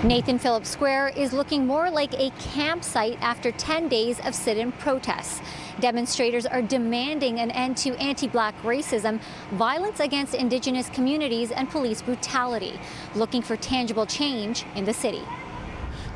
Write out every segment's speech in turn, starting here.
Nathan Phillips Square is looking more like a campsite after 10 days of sit-in protests. Demonstrators are demanding an end to anti-black racism, violence against Indigenous communities, and police brutality, looking for tangible change in the city.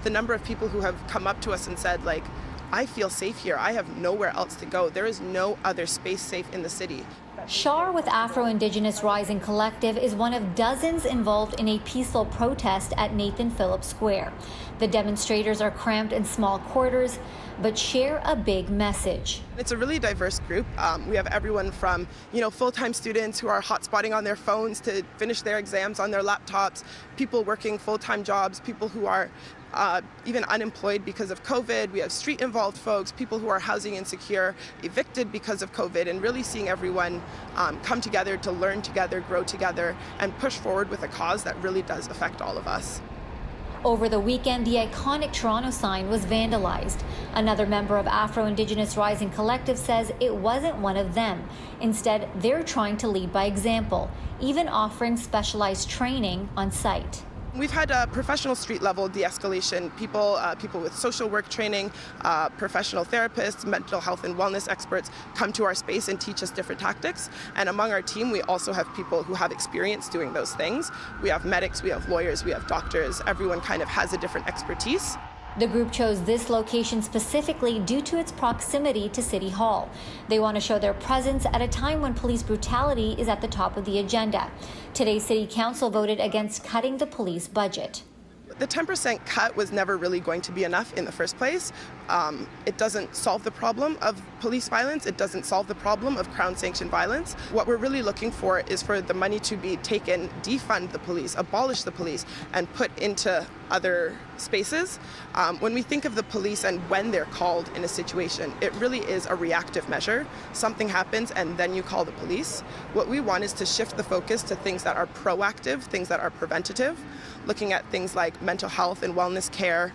The number of people who have come up to us and said, like, I feel safe here. I have nowhere else to go. There is no other space safe in the city. Shar with Afro-Indigenous Rising Collective is one of dozens involved in a peaceful protest at Nathan Phillips Square. The demonstrators are cramped in small quarters, but share a big message. It's a really diverse group. We have everyone from, full-time students who are hotspotting on their phones to finish their exams on their laptops, people working full-time jobs, people who are even unemployed because of COVID. We have street-involved folks, people who are housing insecure, evicted because of COVID, and really seeing everyone come together to learn together, grow together, and push forward with a cause that really does affect all of us. Over the weekend, the iconic Toronto sign was vandalized. Another member of Afro-Indigenous Rising Collective says it wasn't one of them. Instead, they're trying to lead by example, even offering specialized training on site. We've had professional street-level de-escalation, people with social work training, professional therapists, mental health and wellness experts come to our space and teach us different tactics. And among our team, we also have people who have experience doing those things. We have medics, we have lawyers, we have doctors. Everyone kind of has a different expertise. The group chose this location specifically due to its proximity to City Hall. They want to show their presence at a time when police brutality is at the top of the agenda. Today, City Council voted against cutting the police budget. The 10% cut was never really going to be enough in the first place. It doesn't solve the problem of police violence. It doesn't solve the problem of Crown-sanctioned violence. What we're really looking for is for the money to be taken, defund the police, abolish the police, and put into other spaces. When we think of the police and when they're called in a situation, it really is a reactive measure. Something happens and then you call the police. What we want is to shift the focus to things that are proactive, things that are preventative, looking at things like mental health and wellness care,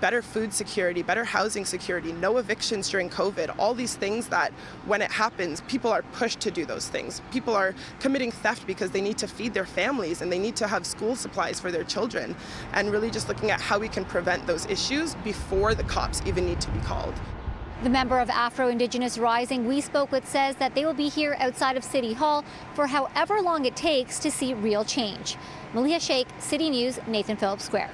better food security, better housing security, no evictions during COVID, all these things that when it happens, people are pushed to do those things. People are committing theft because they need to feed their families and they need to have school supplies for their children, and really just looking at how we can prevent those issues before the cops even need to be called. The member of Afro-Indigenous Rising we spoke with says that they will be here outside of City Hall for however long it takes to see real change. Maleeha Sheikh, City News, Nathan Phillips Square.